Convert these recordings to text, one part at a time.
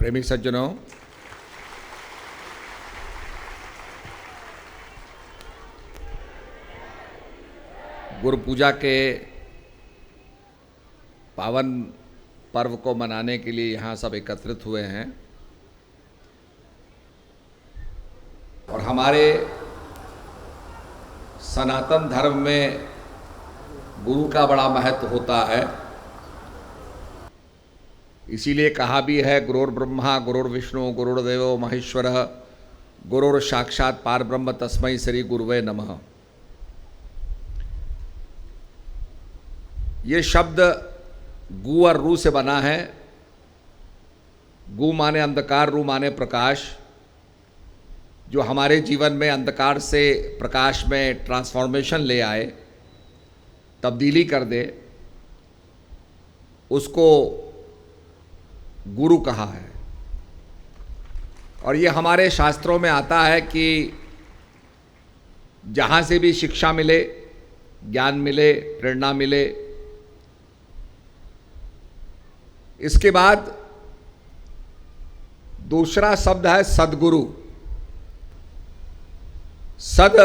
प्रेमी सज्जनों, गुरु पूजा के पावन पर्व को मनाने के लिए यहाँ सब एकत्रित हुए हैं और हमारे सनातन धर्म में गुरु का बड़ा महत्व होता है। इसीलिए कहा भी है, गुरुर्ब्रह्मा गुरुर्विष्णु गुरुर्देवो महेश्वरः गुरुर्साक्षात् पारब्रह्म तस्मै श्री गुरुवे नमः। ये शब्द गु और रू से बना है। गु माने अंधकार, रू माने प्रकाश। जो हमारे जीवन में अंधकार से प्रकाश में ट्रांसफॉर्मेशन ले आए, तब्दीली कर दे, उसको गुरु कहा है। और ये हमारे शास्त्रों में आता है कि जहाँ से भी शिक्षा मिले, ज्ञान मिले, प्रेरणा मिले, इसके बाद दूसरा शब्द है सद्गुरु। सद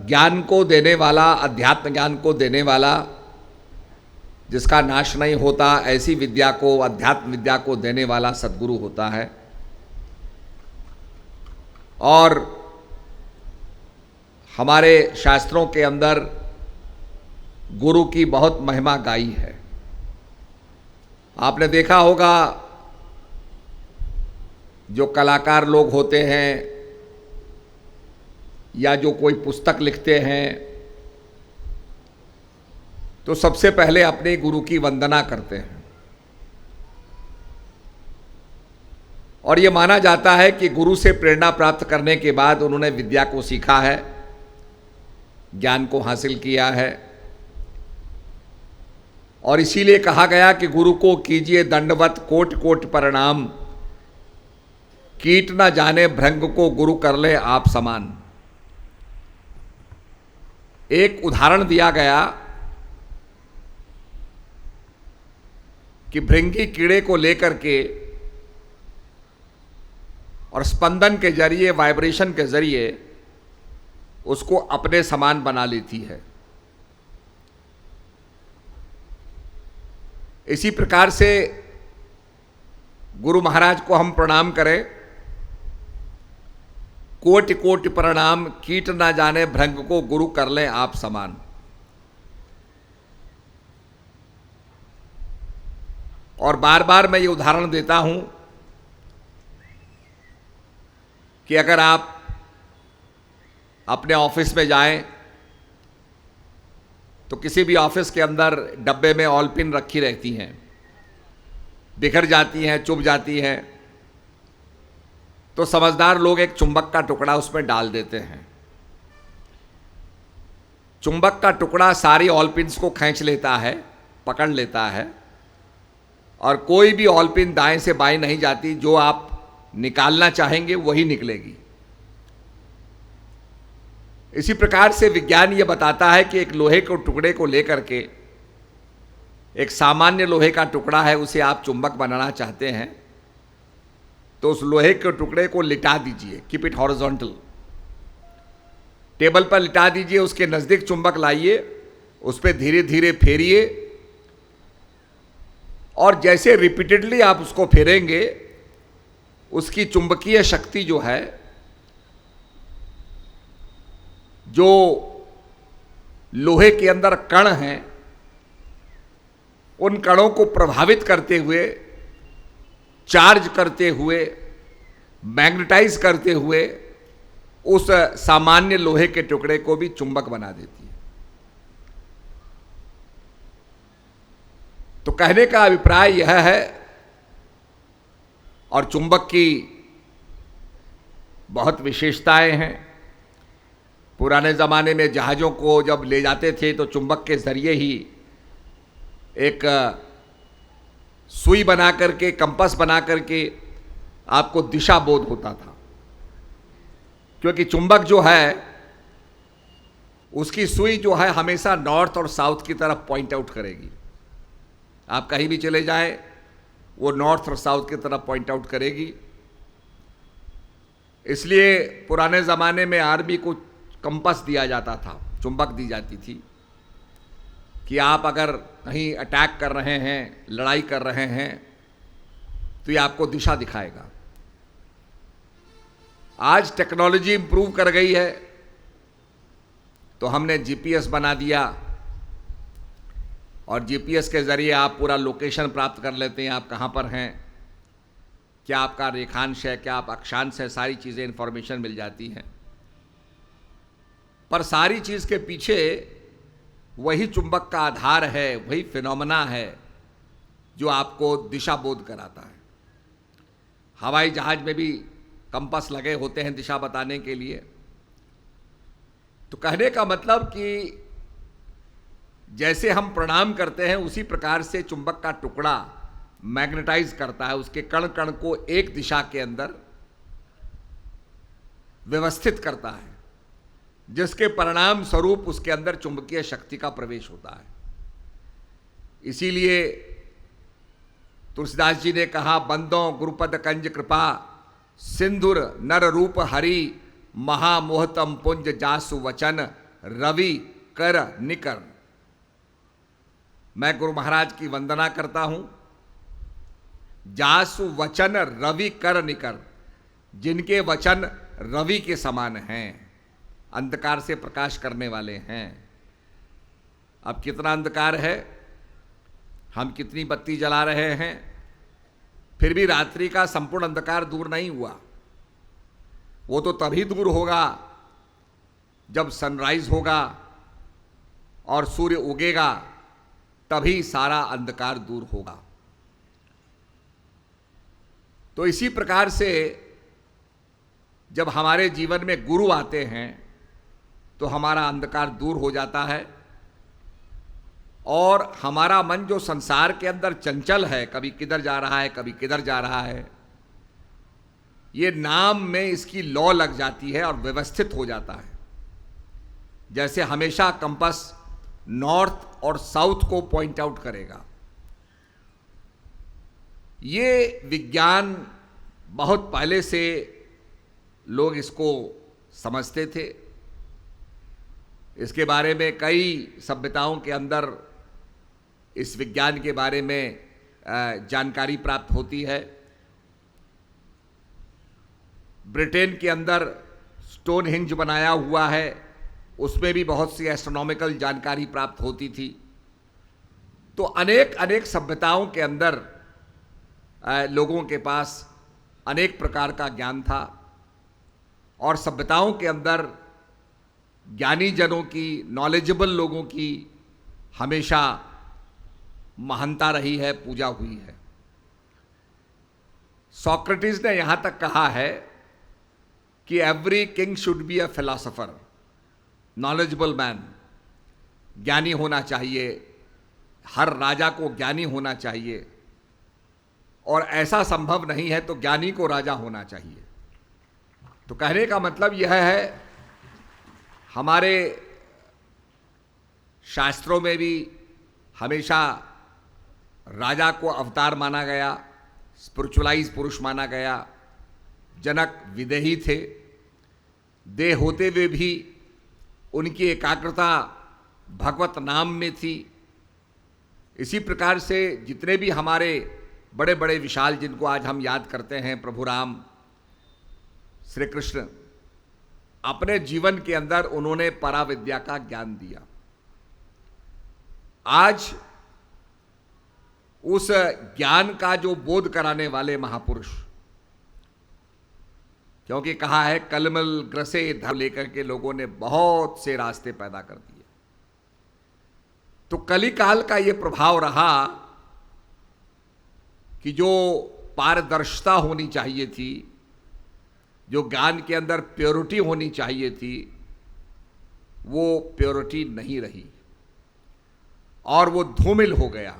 ज्ञान को देने वाला, अध्यात्म ज्ञान को देने वाला, जिसका नाश नहीं होता, ऐसी विद्या को, अध्यात्म विद्या को देने वाला सद्गुरु होता है। और हमारे शास्त्रों के अंदर गुरु की बहुत महिमा गाई है। आपने देखा होगा, जो कलाकार लोग होते हैं या जो कोई पुस्तक लिखते हैं, तो सबसे पहले अपने गुरु की वंदना करते हैं। और ये माना जाता है कि गुरु से प्रेरणा प्राप्त करने के बाद उन्होंने विद्या को सीखा है, ज्ञान को हासिल किया है। और इसीलिए कहा गया कि गुरु को कीजिए दंडवत कोटि कोटि प्रणाम, कीट न जाने भृंग को गुरु कर ले आप समान। एक उदाहरण दिया गया कि भृंगी कीड़े को लेकर के और स्पंदन के जरिए, वाइब्रेशन के जरिए उसको अपने समान बना लेती है। इसी प्रकार से गुरु महाराज को हम प्रणाम करें। कोटि कोटि प्रणाम, कीट ना जाने भृंग को गुरु कर लें आप समान। और बार बार मैं ये उदाहरण देता हूं कि अगर आप अपने ऑफिस में जाएं तो किसी भी ऑफिस के अंदर डब्बे में ऑल पिन रखी रहती हैं, बिखर जाती हैं, चुभ जाती हैं, तो समझदार लोग एक चुंबक का टुकड़ा उसमें डाल देते हैं। चुंबक का टुकड़ा सारी ऑल पिन्स को खींच लेता है, पकड़ लेता है, और कोई भी ऑल पिन दाएं से बाएं नहीं जाती। जो आप निकालना चाहेंगे वही निकलेगी। इसी प्रकार से विज्ञान ये बताता है कि एक लोहे के टुकड़े को लेकर के, एक सामान्य लोहे का टुकड़ा है, उसे आप चुंबक बनाना चाहते हैं तो उस लोहे के टुकड़े को लिटा दीजिए, कीप इट हॉरिजॉन्टल, टेबल पर लिटा दीजिए, उसके नज़दीक चुंबक लाइए, उस पर धीरे धीरे फेरिए, और जैसे रिपीटेडली आप उसको फेरेंगे, उसकी चुंबकीय शक्ति जो है, जो लोहे के अंदर कण हैं, उन कणों को प्रभावित करते हुए, चार्ज करते हुए, मैग्नेटाइज करते हुए उस सामान्य लोहे के टुकड़े को भी चुंबक बना देती है। तो कहने का अभिप्राय यह है, और चुंबक की बहुत विशेषताएं हैं। पुराने ज़माने में जहाज़ों को जब ले जाते थे तो चुंबक के ज़रिए ही एक सुई बना करके, कंपास बना करके आपको दिशा बोध होता था, क्योंकि चुंबक जो है, उसकी सुई जो है हमेशा नॉर्थ और साउथ की तरफ पॉइंट आउट करेगी। आप कहीं भी चले जाएं, वो नॉर्थ और साउथ की तरफ पॉइंट आउट करेगी। इसलिए पुराने ज़माने में आर्मी को कंपास दिया जाता था, चुंबक दी जाती थी कि आप अगर कहीं अटैक कर रहे हैं, लड़ाई कर रहे हैं, तो ये आपको दिशा दिखाएगा। आज टेक्नोलॉजी इंप्रूव कर गई है, तो हमने जीपीएस बना दिया और जीपीएस के ज़रिए आप पूरा लोकेशन प्राप्त कर लेते हैं, आप कहाँ पर हैं, क्या आपका रेखांश है, क्या आप अक्षांश है, सारी चीज़ें इंफॉर्मेशन मिल जाती हैं। पर सारी चीज़ के पीछे वही चुंबक का आधार है, वही फिनोमेना है जो आपको दिशा बोध कराता है। हवाई जहाज में भी कंपास लगे होते हैं दिशा बताने के लिए। तो कहने का मतलब कि जैसे हम प्रणाम करते हैं उसी प्रकार से चुंबक का टुकड़ा मैग्नेटाइज करता है, उसके कण कण को एक दिशा के अंदर व्यवस्थित करता है, जिसके परिणाम स्वरूप उसके अंदर चुंबकीय शक्ति का प्रवेश होता है। इसीलिए तुलसीदास जी ने कहा, बंदों गुरुपद कंज कृपा सिंधुर नर रूप हरि महामोहतम पुंज जासु वचन रवि कर निकर। मैं गुरु महाराज की वंदना करता हूं। जासु वचन रवि कर निकर, जिनके वचन रवि के समान हैं, अंधकार से प्रकाश करने वाले हैं। अब कितना अंधकार है, हम कितनी बत्ती जला रहे हैं, फिर भी रात्रि का संपूर्ण अंधकार दूर नहीं हुआ। वो तो तभी दूर होगा जब सनराइज होगा और सूर्य उगेगा, तभी सारा अंधकार दूर होगा। तो इसी प्रकार से जब हमारे जीवन में गुरु आते हैं तो हमारा अंधकार दूर हो जाता है और हमारा मन जो संसार के अंदर चंचल है, कभी किधर जा रहा है, कभी किधर जा रहा है, ये नाम में इसकी लौ लग जाती है और व्यवस्थित हो जाता है। जैसे हमेशा कंपास नॉर्थ और साउथ को पॉइंट आउट करेगा। ये विज्ञान बहुत पहले से लोग इसको समझते थे। इसके बारे में कई सभ्यताओं के अंदर इस विज्ञान के बारे में जानकारी प्राप्त होती है। ब्रिटेन के अंदर स्टोनहेंज बनाया हुआ है, उसमें भी बहुत सी एस्ट्रोनॉमिकल जानकारी प्राप्त होती थी। तो अनेक अनेक सभ्यताओं के अंदर लोगों के पास अनेक प्रकार का ज्ञान था और सभ्यताओं के अंदर ज्ञानी जनों की, नॉलेजेबल लोगों की हमेशा महानता रही है, पूजा हुई है। सोक्रेटिस ने यहां तक कहा है कि every king should be a philosopher, knowledgeable man. ज्ञानी होना चाहिए, हर राजा को ज्ञानी होना चाहिए, और ऐसा संभव नहीं है तो ज्ञानी को राजा होना चाहिए। तो कहने का मतलब यह है, हमारे शास्त्रों में भी हमेशा राजा को अवतार माना गया, स्पिरिचुअलाइज पुरुष माना गया। जनक विदेही थे, देह होते हुए भी उनकी एकाग्रता भगवत नाम में थी। इसी प्रकार से जितने भी हमारे बड़े बड़े विशाल, जिनको आज हम याद करते हैं, प्रभु राम, श्री कृष्ण, अपने जीवन के अंदर उन्होंने पराविद्या का ज्ञान दिया। आज उस ज्ञान का जो बोध कराने वाले महापुरुष, क्योंकि कहा है कलमल ग्रसे धर्म लेकर के लोगों ने बहुत से रास्ते पैदा कर दिए। तो कलिकाल का ये प्रभाव रहा कि जो पारदर्शिता होनी चाहिए थी, जो ज्ञान के अंदर प्योरिटी होनी चाहिए थी, वो प्योरिटी नहीं रही और वो धूमिल हो गया।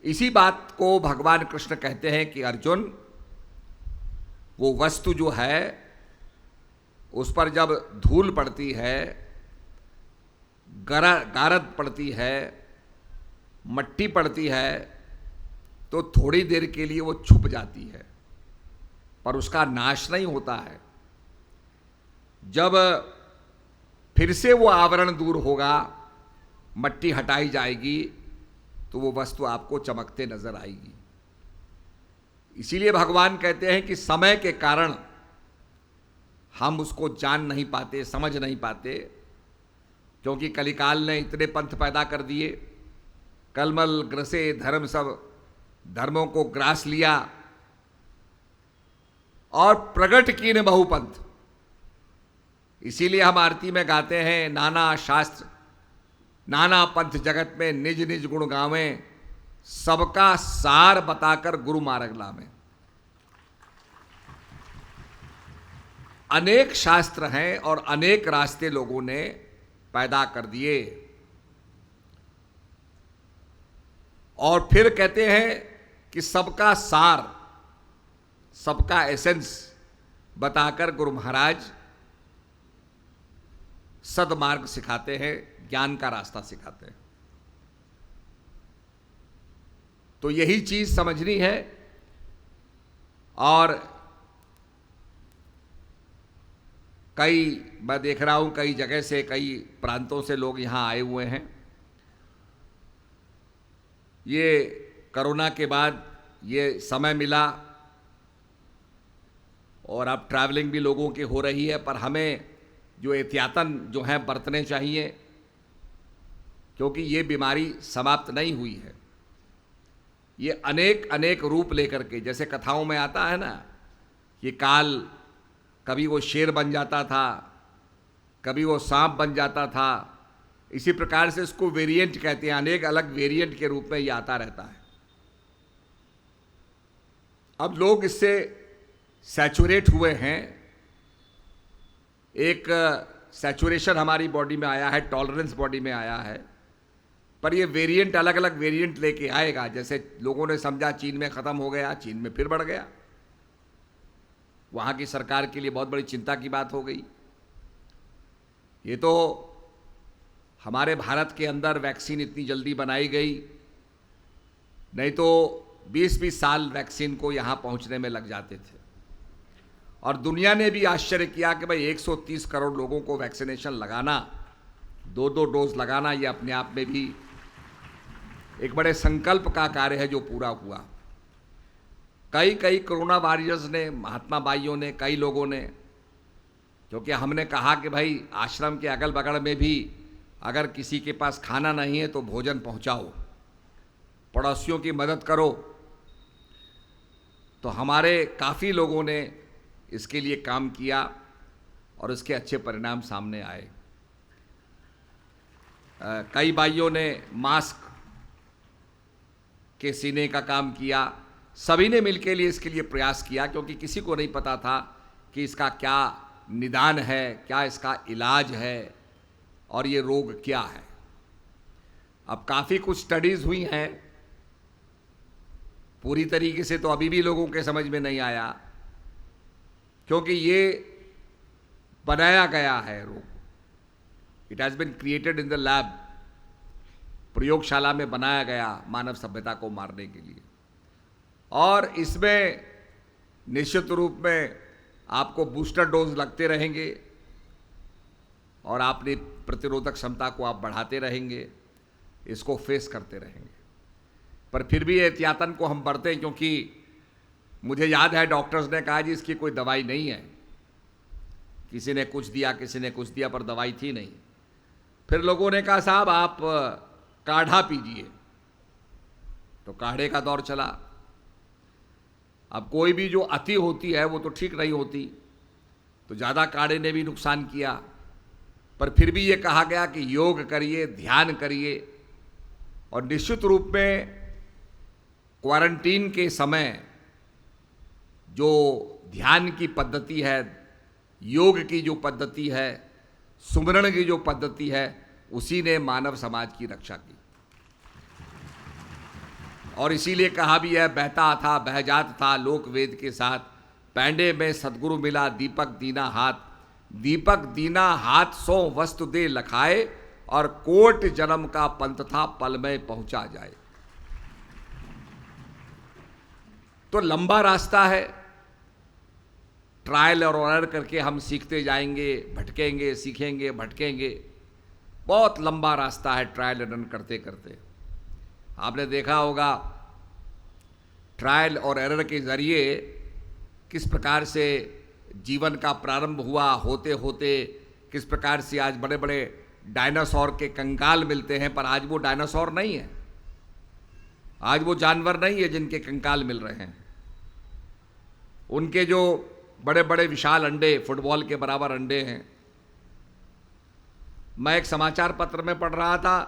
इसी बात को भगवान कृष्ण कहते हैं कि अर्जुन, वो वस्तु जो है उस पर जब धूल पड़ती है, गारद पड़ती है, मट्टी पड़ती है, तो थोड़ी देर के लिए वो छुप जाती है, पर उसका नाश नहीं होता है। जब फिर से वो आवरण दूर होगा, मट्टी हटाई जाएगी, तो वो वस्तु आपको चमकते नजर आएगी। इसीलिए भगवान कहते हैं कि समय के कारण हम उसको जान नहीं पाते, समझ नहीं पाते, क्योंकि कलिकाल ने इतने पंथ पैदा कर दिए, कलमल ग्रसे धर्म, सब धर्मों को ग्रास लिया और प्रगट कीन बहुपंथ। इसीलिए हम आरती में गाते हैं, नाना शास्त्र नाना पंथ जगत में निज निज गुण गावें, सबका सार बताकर गुरु मार्ग लावें। अनेक शास्त्र हैं और अनेक रास्ते लोगों ने पैदा कर दिए, और फिर कहते हैं कि सबका सार, सबका एसेंस बताकर गुरु महाराज सदमार्ग सिखाते हैं, ज्ञान का रास्ता सिखाते हैं। तो यही चीज समझनी है। और मैं देख रहा हूं कई जगह से, कई प्रांतों से लोग यहां आए हुए हैं। ये कोरोना के बाद ये समय मिला और अब ट्रैवलिंग भी लोगों की हो रही है, पर हमें जो एहतियातन जो है बरतने चाहिए, क्योंकि ये बीमारी समाप्त नहीं हुई है। ये अनेक अनेक रूप लेकर के, जैसे कथाओं में आता है ना, ये काल कभी वो शेर बन जाता था, कभी वो सांप बन जाता था, इसी प्रकार से इसको वेरिएंट कहते हैं, अनेक अलग वेरिएंट के रूप में ये आता रहता है। अब लोग इससे सैचुरेट हुए हैं, एक सैचुरेशन हमारी बॉडी में आया है, टॉलरेंस बॉडी में आया है, पर ये वेरिएंट अलग अलग वेरिएंट लेके आएगा। जैसे लोगों ने समझा चीन में ख़त्म हो गया, चीन में फिर बढ़ गया, वहाँ की सरकार के लिए बहुत बड़ी चिंता की बात हो गई। ये तो हमारे भारत के अंदर वैक्सीन इतनी जल्दी बनाई गई, नहीं तो 20-20 साल वैक्सीन को यहाँ पहुँचने में लग जाते थे। और दुनिया ने भी आश्चर्य किया कि भाई 130 करोड़ लोगों को वैक्सीनेशन लगाना, 2-2 डोज लगाना, ये अपने आप में भी एक बड़े संकल्प का कार्य है जो पूरा हुआ। कई कोरोना वॉरियर्स ने, महात्मा बाइयों ने, कई लोगों ने, क्योंकि हमने कहा कि भाई आश्रम के अगल बगल में भी अगर किसी के पास खाना नहीं है तो भोजन पहुंचाओ, पड़ोसियों की मदद करो। तो हमारे काफ़ी लोगों ने इसके लिए काम किया और इसके अच्छे परिणाम सामने आए। कई भाइयों ने मास्क के सीने का काम किया, सभी ने मिलकर लिए इसके लिए प्रयास किया, क्योंकि किसी को नहीं पता था कि इसका क्या निदान है, क्या इसका इलाज है और ये रोग क्या है। अब काफ़ी कुछ स्टडीज़ हुई हैं, पूरी तरीके से तो अभी भी लोगों के समझ में नहीं आया, क्योंकि ये बनाया गया है रोग, it has been created in the lab, प्रयोगशाला में बनाया गया मानव सभ्यता को मारने के लिए। और इसमें निश्चित रूप में आपको बूस्टर डोज लगते रहेंगे और अपनी प्रतिरोधक क्षमता को आप बढ़ाते रहेंगे, इसको फेस करते रहेंगे। पर फिर भी एहतियातन को हम बरतें, क्योंकि मुझे याद है डॉक्टर्स ने कहा जी इसकी कोई दवाई नहीं है, किसी ने कुछ दिया, किसी ने कुछ दिया, पर दवाई थी नहीं। फिर लोगों ने कहा साहब आप काढ़ा पीजिए, तो काढ़े का दौर चला। अब कोई भी जो अति होती है वो तो ठीक नहीं होती, तो ज़्यादा काढ़े ने भी नुकसान किया। पर फिर भी ये कहा गया कि योग करिए, ध्यान करिए, और निश्चित रूप में क्वारंटीन के समय जो ध्यान की पद्धति है, योग की जो पद्धति है, सुमरण की जो पद्धति है, उसी ने मानव समाज की रक्षा की। और इसीलिए कहा भी है, बहता था बहजात था लोक वेद के साथ, पैंडे में सदगुरु मिला दीपक दीना हाथ, दीपक दीना हाथ 100 वस्तु दे लखाए, और कोट जन्म का पंथ था पल में पहुंचा जाए। तो लंबा रास्ता है, ट्रायल और एरर करके हम सीखते जाएंगे, भटकेंगे, सीखेंगे, भटकेंगे। बहुत लंबा रास्ता है ट्रायल एरर करते करते। आपने देखा होगा ट्रायल और एरर के ज़रिए किस प्रकार से जीवन का प्रारंभ हुआ, होते होते किस प्रकार से आज बड़े बड़े डायनासोर के कंकाल मिलते हैं, पर आज वो डायनासोर नहीं है, आज वो जानवर नहीं है जिनके कंकाल मिल रहे हैं। उनके जो बड़े बड़े विशाल अंडे, फुटबॉल के बराबर अंडे हैं। मैं एक समाचार पत्र में पढ़ रहा था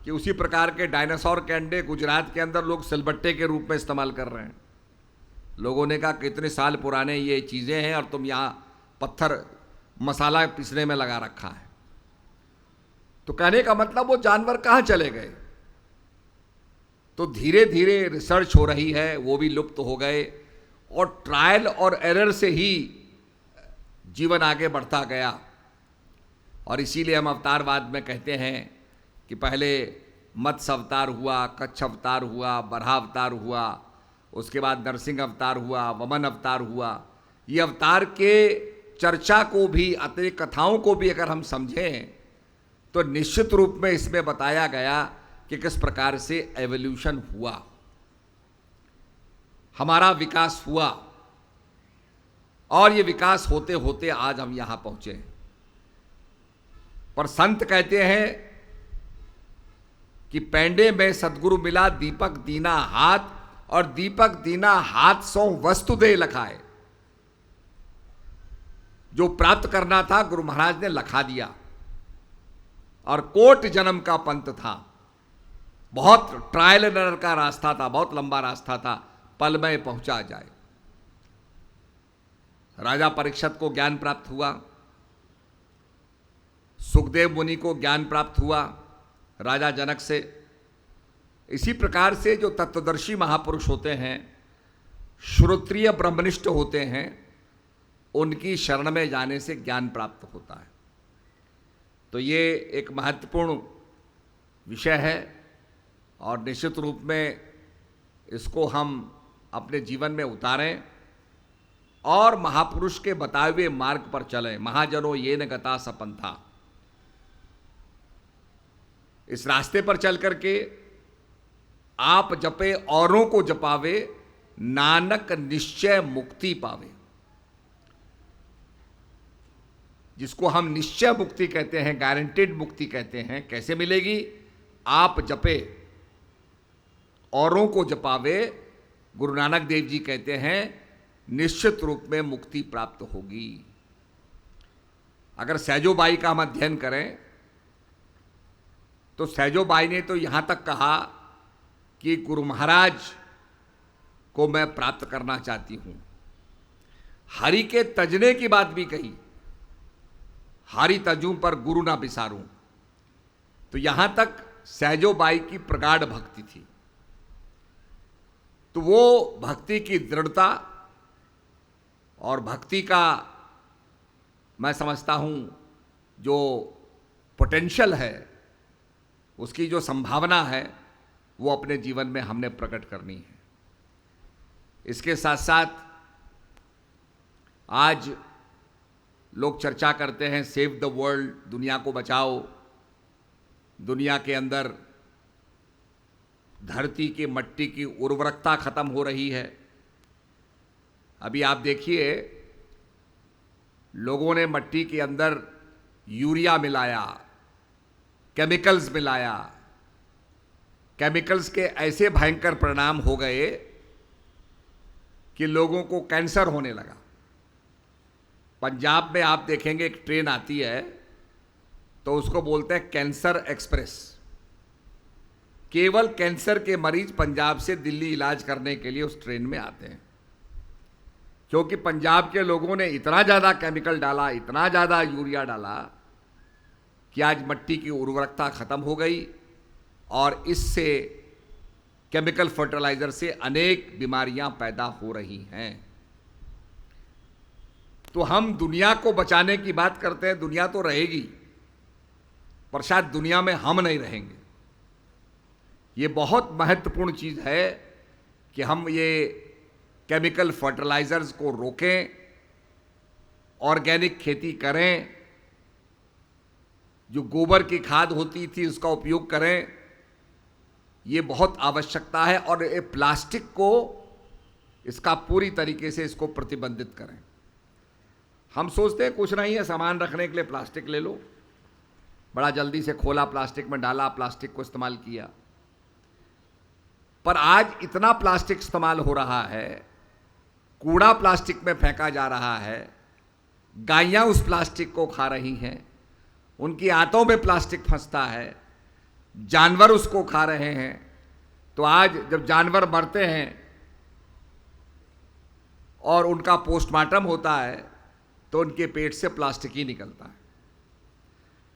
कि उसी प्रकार के डायनासोर के अंडे गुजरात के अंदर लोग सिलबट्टे के रूप में इस्तेमाल कर रहे हैं। लोगों ने कहा कितने साल पुराने ये चीज़ें हैं और तुम यहाँ पत्थर मसाला पीसने में लगा रखा है। तो कहने का मतलब वो जानवर कहाँ चले गए। तो धीरे धीरे रिसर्च हो रही है, वो भी लुप्त हो गए और ट्रायल और एरर से ही जीवन आगे बढ़ता गया। और इसीलिए हम अवतारवाद में कहते हैं कि पहले मत्स्य अवतार हुआ, कच्छ अवतार हुआ, बराह अवतार हुआ, उसके बाद नरसिंह अवतार हुआ, वमन अवतार हुआ। ये अवतार के चर्चा को भी, अतिरिक्त कथाओं को भी अगर हम समझें तो निश्चित रूप में इसमें बताया गया कि किस प्रकार से एवोल्यूशन हुआ, हमारा विकास हुआ और ये विकास होते होते आज हम यहां पहुंचे। पर संत कहते हैं कि पैंडे में सदगुरु मिला, दीपक दीना हाथ, और दीपक दीना हाथ सो वस्तु दे लखाए। जो प्राप्त करना था गुरु महाराज ने लखा दिया और कोट जन्म का पंथ था। बहुत ट्रायल एंड एरर का रास्ता था, बहुत लंबा रास्ता था, पल में पहुंचा जाए। राजा परीक्षित को ज्ञान प्राप्त हुआ, सुखदेव मुनि को ज्ञान प्राप्त हुआ राजा जनक से। इसी प्रकार से जो तत्वदर्शी महापुरुष होते हैं, श्रोत्रिय ब्रह्मनिष्ठ होते हैं, उनकी शरण में जाने से ज्ञान प्राप्त होता है। तो ये एक महत्वपूर्ण विषय है और निश्चित रूप में इसको हम अपने जीवन में उतारें और महापुरुष के बताए हुए मार्ग पर चलें। महाजनों ये न गता सपंथा, इस रास्ते पर चल करके आप जपे औरों को जपावे, नानक निश्चय मुक्ति पावे। जिसको हम निश्चय मुक्ति कहते हैं, गारंटेड मुक्ति कहते हैं। कैसे मिलेगी? आप जपे औरों को जपावे। गुरु नानक देव जी कहते हैं निश्चित रूप में मुक्ति प्राप्त होगी। अगर सहजोबाई का हम अध्ययन करें तो सहजोबाई ने तो यहाँ तक कहा कि गुरु महाराज को मैं प्राप्त करना चाहती हूँ। हरि के तजने की बात भी कही, हरि तजूं पर गुरु ना बिसारूं। तो यहाँ तक सहजोबाई की प्रगाढ़ भक्ति थी। तो वो भक्ति की दृढ़ता और भक्ति का मैं समझता हूँ जो पोटेंशियल है, उसकी जो संभावना है, वो अपने जीवन में हमने प्रकट करनी है। इसके साथ साथ आज लोग चर्चा करते हैं सेव द वर्ल्ड, दुनिया को बचाओ। दुनिया के अंदर धरती की मिट्टी की उर्वरकता खत्म हो रही है। अभी आप देखिए, लोगों ने मिट्टी के अंदर यूरिया मिलाया, केमिकल्स मिलाया। केमिकल्स के ऐसे भयंकर परिणाम हो गए कि लोगों को कैंसर होने लगा। पंजाब में आप देखेंगे एक ट्रेन आती है तो उसको बोलते हैं कैंसर एक्सप्रेस। केवल कैंसर के मरीज पंजाब से दिल्ली इलाज करने के लिए उस ट्रेन में आते हैं, क्योंकि पंजाब के लोगों ने इतना ज़्यादा केमिकल डाला, इतना ज़्यादा यूरिया डाला कि आज मिट्टी की उर्वरकता खत्म हो गई और इससे केमिकल फर्टिलाइजर से अनेक बीमारियां पैदा हो रही हैं। तो हम दुनिया को बचाने की बात करते हैं। दुनिया तो रहेगी, पर शायद दुनिया में हम नहीं रहेंगे। ये बहुत महत्वपूर्ण चीज़ है कि हम ये केमिकल फर्टिलाइजर्स को रोकें ऑर्गेनिक खेती करें, जो गोबर की खाद होती थी उसका उपयोग करें, ये बहुत आवश्यकता है। और ये प्लास्टिक को इसका पूरी तरीके से इसको प्रतिबंधित करें। हम सोचते हैं कुछ नहीं है, सामान रखने के लिए प्लास्टिक ले लो, बड़ा जल्दी से खोला, प्लास्टिक में डाला, प्लास्टिक को इस्तेमाल किया। पर आज इतना प्लास्टिक इस्तेमाल हो रहा है, कूड़ा प्लास्टिक में फेंका जा रहा है, गायें उस प्लास्टिक को खा रही हैं, उनकी आंतों में प्लास्टिक फंसता है, जानवर उसको खा रहे हैं। तो आज जब जानवर मरते हैं और उनका पोस्टमार्टम होता है तो उनके पेट से प्लास्टिक ही निकलता है।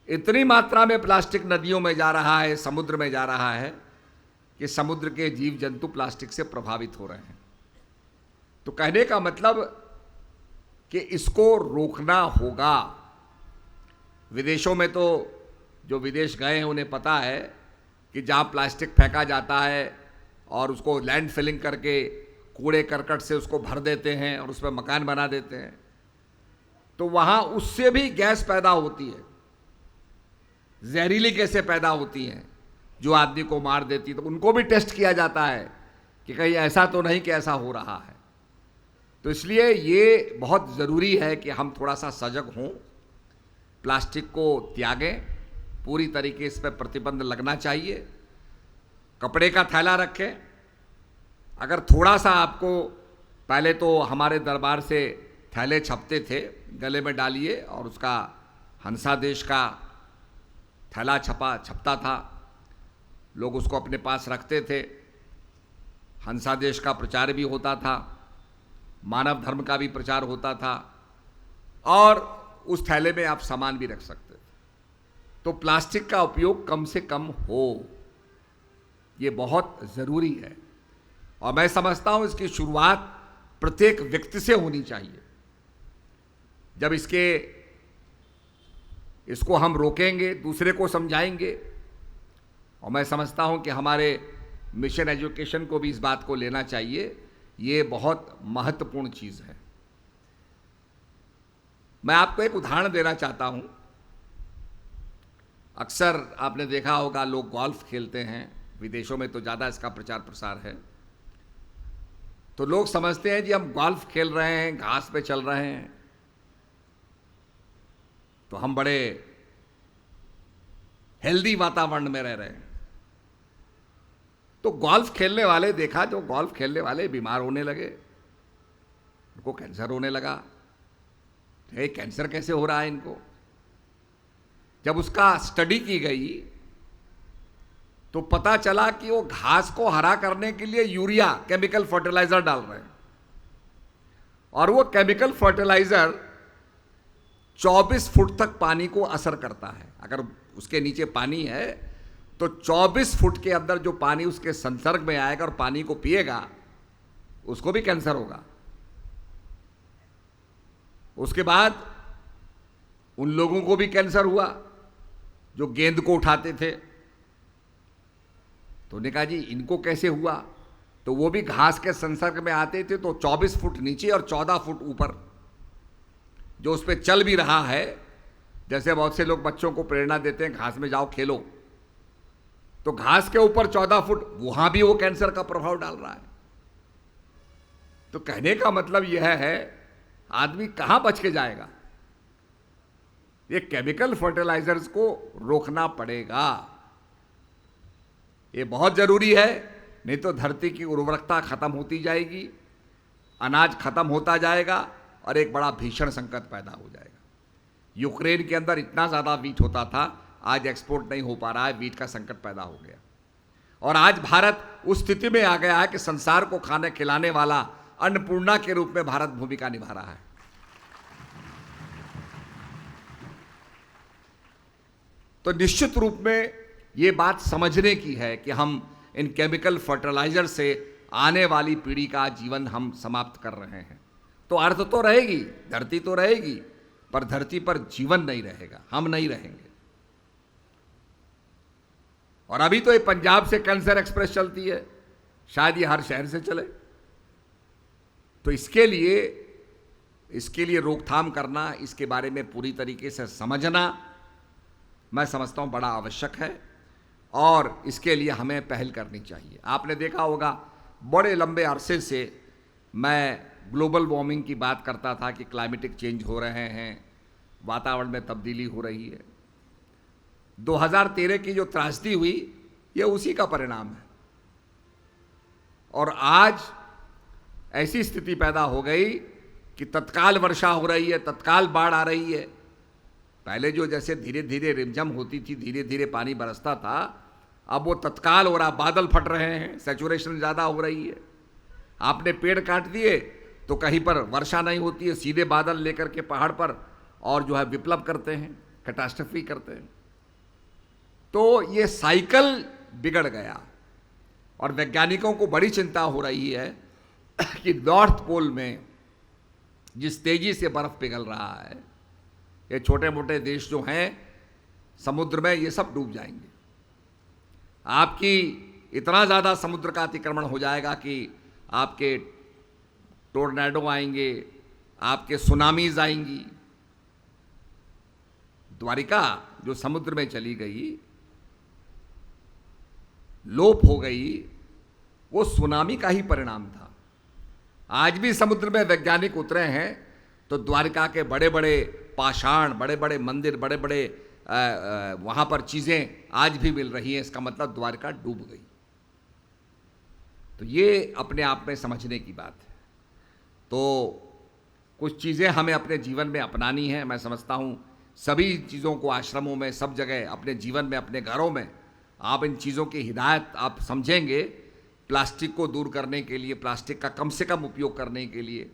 इतनी मात्रा में प्लास्टिक नदियों में जा रहा है, समुद्र में जा रहा है कि समुद्र के जीव जंतु प्लास्टिक से प्रभावित हो रहे हैं। तो कहने का मतलब कि इसको रोकना होगा। विदेशों में तो जो विदेश गए हैं उन्हें पता है कि जहाँ प्लास्टिक फेंका जाता है और उसको लैंड फिलिंग करके कूड़े करकट से उसको भर देते हैं और उसमें मकान बना देते हैं, तो वहाँ उससे भी गैस पैदा होती है, जहरीली गैसें पैदा होती हैं जो आदमी को मार देती है। तो उनको भी टेस्ट किया जाता है कि कहीं ऐसा तो नहीं कि ऐसा हो रहा है। तो इसलिए ये बहुत ज़रूरी है कि हम थोड़ा सा सजग हों, प्लास्टिक को त्यागें, पूरी तरीके से इस पर प्रतिबंध लगना चाहिए। कपड़े का थैला रखें। अगर थोड़ा सा आपको, पहले तो हमारे दरबार से थैले छपते थे, गले में डालिए और उसका हंसा देश का थैला छपता था, लोग उसको अपने पास रखते थे। हंसा देश का प्रचार भी होता था, मानव धर्म का भी प्रचार होता था, और उस थैले में आप सामान भी रख सकते थे। तो प्लास्टिक का उपयोग कम से कम हो, ये बहुत ज़रूरी है। और मैं समझता हूँ इसकी शुरुआत प्रत्येक व्यक्ति से होनी चाहिए। जब इसको हम रोकेंगे, दूसरे को समझाएंगे, और मैं समझता हूँ कि हमारे मिशन एजुकेशन को भी इस बात को लेना चाहिए, ये बहुत महत्वपूर्ण चीज़ है। मैं आपको एक उदाहरण देना चाहता हूँ। अक्सर आपने देखा होगा लोग गोल्फ खेलते हैं, विदेशों में तो ज़्यादा इसका प्रचार प्रसार है। तो लोग समझते हैं जी हम गोल्फ खेल रहे हैं, घास पे चल रहे हैं, तो हम बड़े हेल्दी वातावरण में रह रहे हैं। तो गोल्फ खेलने वाले देखा, जो गोल्फ खेलने वाले बीमार होने लगे, उनको कैंसर होने लगा। ये कैंसर कैसे हो रहा है इनको? जब उसका स्टडी की गई तो पता चला कि वो घास को हरा करने के लिए यूरिया केमिकल फर्टिलाइजर डाल रहे हैं, और वो केमिकल फर्टिलाइजर 24 फुट तक पानी को असर करता है। अगर उसके नीचे पानी है तो 24 फुट के अंदर जो पानी उसके संसर्ग में आएगा और पानी को पिएगा, उसको भी कैंसर होगा। उसके बाद उन लोगों को भी कैंसर हुआ जो गेंद को उठाते थे। तो उन्होंने कहा जी इनको कैसे हुआ? तो वो भी घास के संसर्ग में आते थे, तो 24 फुट नीचे और 14 फुट ऊपर जो उस पर चल भी रहा है। जैसे बहुत से लोग बच्चों को प्रेरणा देते हैं घास में जाओ खेलो, तो घास के ऊपर 14 फुट वहां भी वो कैंसर का प्रभाव डाल रहा है। तो कहने का मतलब यह है आदमी कहां बच के जाएगा? ये केमिकल फर्टिलाइजर्स को रोकना पड़ेगा, ये बहुत जरूरी है। नहीं तो धरती की उर्वरकता खत्म होती जाएगी, अनाज खत्म होता जाएगा और एक बड़ा भीषण संकट पैदा हो जाएगा। यूक्रेन के अंदर इतना ज़्यादा वीट होता था, आज एक्सपोर्ट नहीं हो पा रहा है, वीट का संकट पैदा हो गया। और आज भारत उस स्थिति में आ गया है कि संसार को खाने खिलाने वाला अन्नपूर्णा के रूप में भारत भूमिका निभा रहा है। तो निश्चित रूप में ये बात समझने की है कि हम इन केमिकल फर्टिलाइजर से आने वाली पीढ़ी का जीवन हम समाप्त कर रहे हैं। तो अर्थ तो रहेगी, धरती तो रहेगी, पर धरती पर जीवन नहीं रहेगा, हम नहीं रहेंगे। और अभी तो ये पंजाब से कैंसर एक्सप्रेस चलती है, शायद ये हर शहर से चले। तो इसके लिए इसके लिए रोकथाम करना, इसके बारे में पूरी तरीके से समझना, मैं समझता हूँ बड़ा आवश्यक है और इसके लिए हमें पहल करनी चाहिए। आपने देखा होगा बड़े लंबे अरसे से मैं ग्लोबल वार्मिंग की बात करता था कि क्लाइमेटिक चेंज हो रहे हैं, वातावरण में तब्दीली हो रही है। 2013 की जो त्रासदी हुई ये उसी का परिणाम है। और आज ऐसी स्थिति पैदा हो गई कि तत्काल वर्षा हो रही है, तत्काल बाढ़ आ रही है। पहले जो जैसे धीरे धीरे रिमझम होती थी, धीरे धीरे पानी बरसता था, अब वो तत्काल हो रहा, बादल फट रहे हैं, सैचुरेशन ज़्यादा हो रही है। आपने पेड़ काट दिए तो कहीं पर वर्षा नहीं होती है, सीधे बादल लेकर के पहाड़ पर और जो है विप्लव करते हैं, कैटास्ट्रफी करते हैं। तो ये साइकिल बिगड़ गया और वैज्ञानिकों को बड़ी चिंता हो रही है कि नॉर्थ पोल में जिस तेजी से बर्फ पिघल रहा है, ये छोटे मोटे देश जो हैं समुद्र में, ये सब डूब जाएंगे। आपकी इतना ज़्यादा समुद्र का अतिक्रमण हो जाएगा कि आपके टोर्नेडो आएंगे, आपके सुनामीज आएंगी। द्वारिका जो समुद्र में चली गई, लोप हो गई, वो सुनामी का ही परिणाम था। आज भी समुद्र में वैज्ञानिक उतरे हैं तो द्वारिका के बड़े बड़े पाषाण, बड़े बड़े मंदिर, बड़े बड़े वहाँ पर चीज़ें आज भी मिल रही हैं। इसका मतलब द्वारिका डूब गई। तो ये अपने आप में समझने की बात है। तो कुछ चीज़ें हमें अपने जीवन में अपनानी है। मैं समझता हूँ सभी चीज़ों को आश्रमों में, सब जगह, अपने जीवन में, अपने घरों में आप इन चीज़ों की हिदायत आप समझेंगे। प्लास्टिक को दूर करने के लिए, प्लास्टिक का कम से कम उपयोग करने के लिए,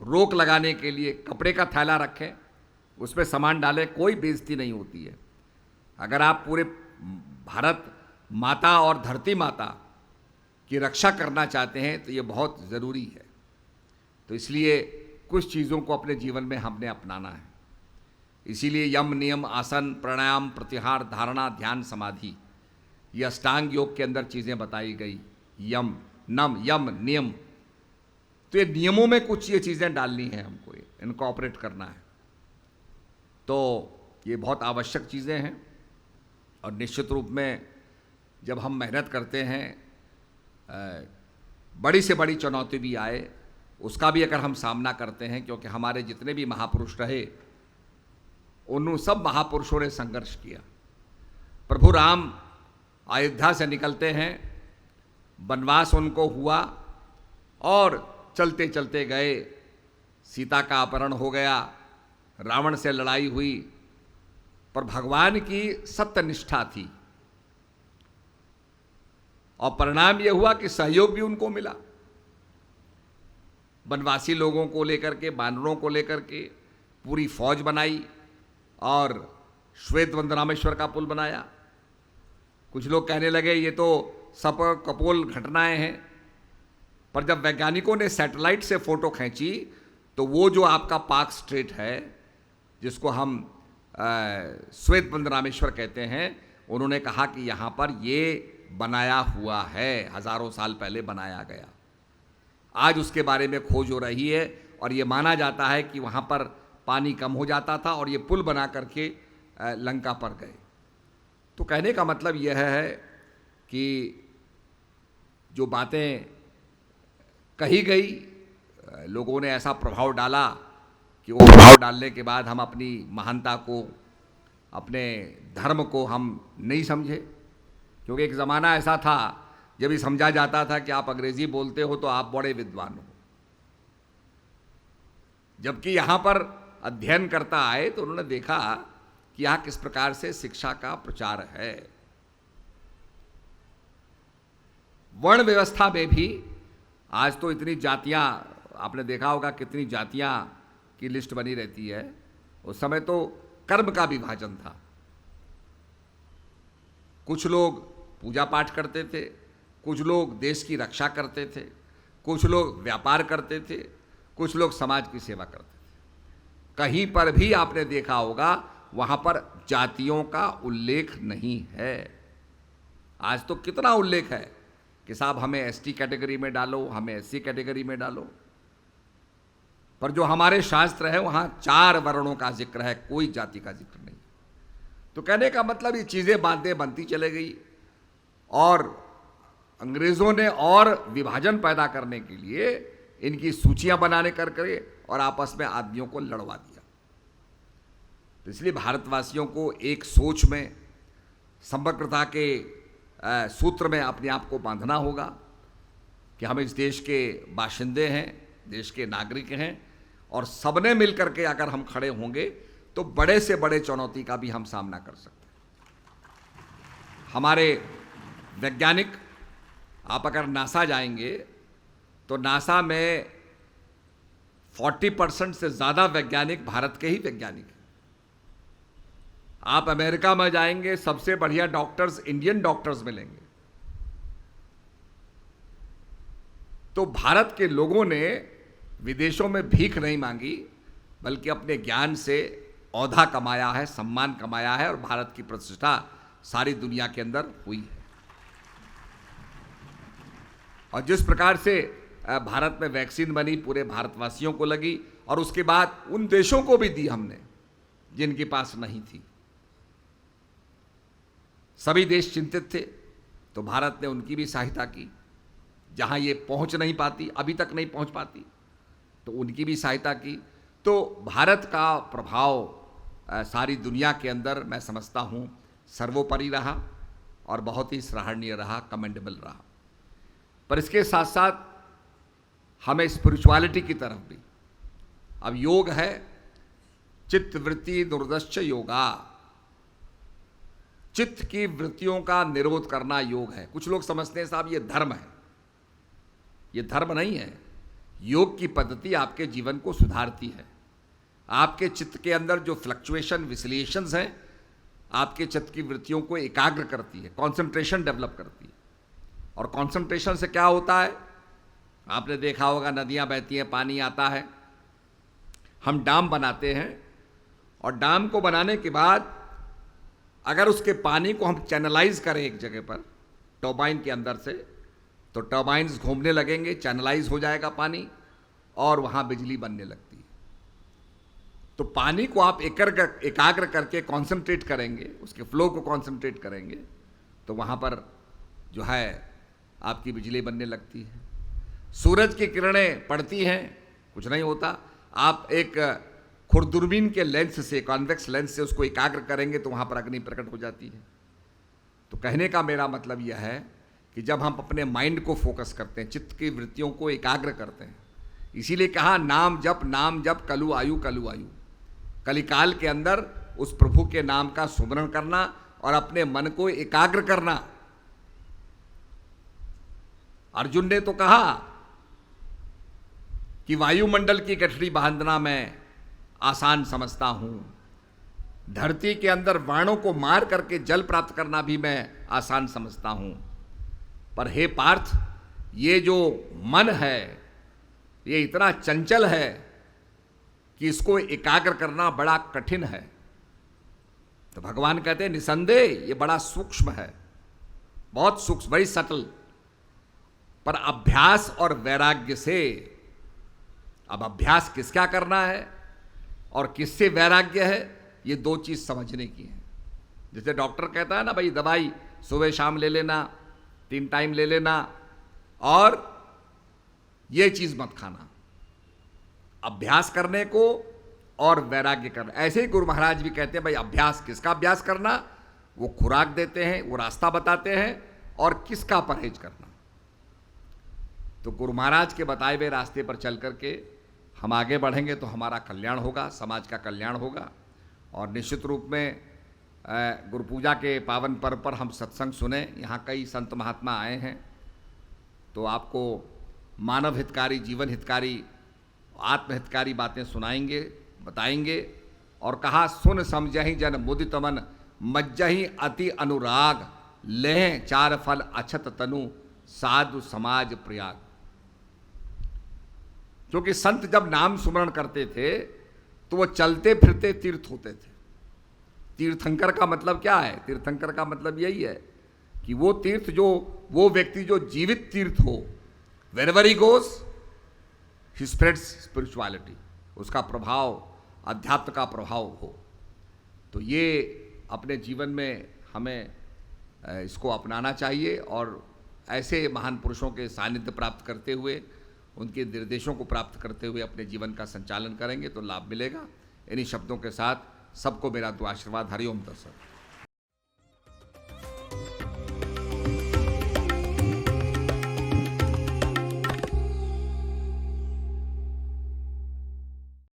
रोक लगाने के लिए कपड़े का थैला रखें, उसमें सामान डालें, कोई बेइज्जती नहीं होती है। अगर आप पूरे भारत माता और धरती माता की रक्षा करना चाहते हैं तो ये बहुत ज़रूरी है। तो इसलिए कुछ चीज़ों को अपने जीवन में हमने अपनाना है। इसीलिए यम, नियम, आसन, प्राणायाम, प्रत्याहार, धारणा, ध्यान, समाधि, ये अष्टांग योग के अंदर चीज़ें बताई गई। यम, नम, यम, नियम, तो ये नियमों में कुछ ये चीज़ें डालनी है हमको, इनको ऑपरेट करना है। तो ये बहुत आवश्यक चीज़ें हैं और निश्चित रूप में जब हम मेहनत करते हैं, बड़ी से बड़ी चुनौती भी आए उसका भी अगर हम सामना करते हैं, क्योंकि हमारे जितने भी महापुरुष रहे उन सब महापुरुषों ने संघर्ष किया। प्रभु राम अयोध्या से निकलते हैं, वनवास उनको हुआ और चलते चलते गए, सीता का अपहरण हो गया, रावण से लड़ाई हुई, पर भगवान की सत्यनिष्ठा थी और परिणाम यह हुआ कि सहयोग भी उनको मिला। वनवासी लोगों को लेकर के, बानरों को लेकर के पूरी फौज बनाई और श्वेतवंत रामेश्वर का पुल बनाया। कुछ लोग कहने लगे ये तो सब कपोल घटनाएं हैं, पर जब वैज्ञानिकों ने सैटेलाइट से फोटो खींची तो वो जो आपका पाक स्ट्रेट है, जिसको हम श्वेतवंत रामेश्वर कहते हैं, उन्होंने कहा कि यहाँ पर ये बनाया हुआ है, हजारों साल पहले बनाया गया। आज उसके बारे में खोज हो रही है और ये माना जाता है कि वहाँ पर पानी कम हो जाता था और ये पुल बना करके लंका पर गए। तो कहने का मतलब यह है कि जो बातें कही गई, लोगों ने ऐसा प्रभाव डाला कि वो प्रभाव डालने के बाद हम अपनी महानता को, अपने धर्म को हम नहीं समझे। क्योंकि एक ज़माना ऐसा था जब ये समझा जाता था कि आप अंग्रेज़ी बोलते हो तो आप बड़े विद्वान हो। जबकि यहाँ पर अध्ययन करता आए तो उन्होंने देखा कि यहाँ किस प्रकार से शिक्षा का प्रचार है। वर्ण व्यवस्था में भी आज तो इतनी जातियाँ, आपने देखा होगा कितनी जातियाँ की लिस्ट बनी रहती है। उस समय तो कर्म का विभाजन था। कुछ लोग पूजा पाठ करते थे, कुछ लोग देश की रक्षा करते थे, कुछ लोग व्यापार करते थे, कुछ लोग समाज की सेवा करते थे। कहीं पर भी आपने देखा होगा वहाँ पर जातियों का उल्लेख नहीं है। आज तो कितना उल्लेख है कि साहब हमें एसटी कैटेगरी में डालो, हमें एससी कैटेगरी में डालो। पर जो हमारे शास्त्र है वहाँ 4 वर्णों का जिक्र है, कोई जाति का जिक्र नहीं। तो कहने का मतलब ये चीज़ें बातें बनती चले गई और अंग्रेज़ों ने और विभाजन पैदा करने के लिए इनकी सूचियां बनाने करके और आपस में आदमियों को लड़वा दिया। तो इसलिए भारतवासियों को एक सोच में, समग्रता के सूत्र में अपने आप को बांधना होगा कि हम इस देश के बाशिंदे हैं, देश के नागरिक हैं और सबने मिलकर के अगर हम खड़े होंगे तो बड़े से बड़े चुनौती का भी हम सामना कर सकते हैं। हमारे वैज्ञानिक, आप अगर नासा जाएंगे तो नासा में 40% से ज़्यादा वैज्ञानिक भारत के ही वैज्ञानिक हैं। आप अमेरिका में जाएंगे, सबसे बढ़िया डॉक्टर्स इंडियन डॉक्टर्स मिलेंगे। तो भारत के लोगों ने विदेशों में भीख नहीं मांगी, बल्कि अपने ज्ञान से औधा कमाया है, सम्मान कमाया है और भारत की प्रतिष्ठा सारी दुनिया के अंदर हुई है। और जिस प्रकार से भारत में वैक्सीन बनी, पूरे भारतवासियों को लगी और उसके बाद उन देशों को भी दी हमने जिनके पास नहीं थी। सभी देश चिंतित थे तो भारत ने उनकी भी सहायता की। जहां ये पहुंच नहीं पाती, अभी तक नहीं पहुंच पाती, तो उनकी भी सहायता की। तो भारत का प्रभाव सारी दुनिया के अंदर मैं समझता हूं सर्वोपरि रहा और बहुत ही सराहनीय रहा, कमेंडेबल रहा। पर इसके साथ साथ हमें स्पिरिचुअलिटी की तरफ भी, अब योग है चित्त वृत्ति दुर्दश्च योगा, चित्त की वृत्तियों का निरोध करना योग है। कुछ लोग समझते हैं साहब ये धर्म है, ये धर्म नहीं है। योग की पद्धति आपके जीवन को सुधारती है, आपके चित्त के अंदर जो फ्लक्चुएशन विसिलेशंस हैं, आपके चित्त की वृत्तियों को एकाग्र करती है, कंसंट्रेशन डेवलप करती है। और कंसंट्रेशन से क्या होता है, आपने देखा होगा नदियां बहती हैं, पानी आता है, हम डैम बनाते हैं और डैम को बनाने के बाद अगर उसके पानी को हम चैनलाइज करें एक जगह पर टर्बाइन के अंदर से, तो टर्बाइन्स घूमने लगेंगे, चैनलाइज हो जाएगा पानी और वहाँ बिजली बनने लगती है। तो पानी को आप एकाग्र करके कॉन्सेंट्रेट करेंगे, उसके फ्लो को कॉन्सेंट्रेट करेंगे, तो वहाँ पर जो है आपकी बिजली बनने लगती है। सूरज की किरणें पड़ती हैं, कुछ नहीं होता। आप एक खुरदूरबीन के लेंस से, कॉन्वेक्स लेंस से उसको एकाग्र करेंगे तो वहाँ पर अग्नि प्रकट हो जाती है। तो कहने का मेरा मतलब यह है कि जब हम अपने माइंड को फोकस करते हैं, चित्त की वृत्तियों को एकाग्र करते हैं, इसीलिए कहा नाम जप कलु आयु कलु आयु। कलिकाल के अंदर उस प्रभु के नाम का सुमरण करना और अपने मन को एकाग्र करना। अर्जुन ने तो कहा कि वायुमंडल की गठरी बांधना मैं आसान समझता हूं, धरती के अंदर बाणों को मार करके जल प्राप्त करना भी मैं आसान समझता हूं, पर हे पार्थ, ये जो मन है ये इतना चंचल है कि इसको एकाग्र करना बड़ा कठिन है। तो भगवान कहते हैं निसंदेह ये बड़ा सूक्ष्म है, बहुत सूक्ष्म, बड़ी सटल, पर अभ्यास और वैराग्य से। अब अभ्यास किसका करना है और किससे वैराग्य है, ये दो चीज समझने की है। जैसे डॉक्टर कहता है ना भाई दवाई सुबह शाम ले लेना, 3 टाइम ले लेना और ये चीज मत खाना। अभ्यास करने को और वैराग्य करना। ऐसे ही गुरु महाराज भी कहते हैं भाई अभ्यास, किसका अभ्यास करना, वो खुराक देते हैं, वो रास्ता बताते हैं, और किसका परहेज करना। तो गुरु महाराज के बताए हुए रास्ते पर चल करके हम आगे बढ़ेंगे तो हमारा कल्याण होगा, समाज का कल्याण होगा। और निश्चित रूप में गुरु पूजा के पावन पर्व पर हम सत्संग सुने, यहाँ कई संत महात्मा आए हैं, तो आपको मानव हितकारी, जीवन हितकारी, आत्महितकारी बातें सुनाएंगे, बताएंगे। और कहा सुन समझहि जन मुदित मन, मज्जहि अति अनुराग, लेह 4 फल अछत तनु, साधु समाज प्रयाग। क्योंकि संत जब नाम सुमरण करते थे तो वो चलते फिरते तीर्थ होते थे। तीर्थंकर का मतलब क्या है, तीर्थंकर का मतलब यही है कि वो तीर्थ, जो वो व्यक्ति जो जीवित तीर्थ हो, wherever he goes he spreads spirituality। उसका प्रभाव अध्यात्म का प्रभाव हो। तो ये अपने जीवन में हमें इसको अपनाना चाहिए और ऐसे महान पुरुषों के सानिध्य प्राप्त करते हुए, उनके निर्देशों को प्राप्त करते हुए अपने जीवन का संचालन करेंगे तो लाभ मिलेगा। इन्हीं शब्दों के साथ सबको मेरा दुआ आशीर्वाद। हरिओम तत्सत।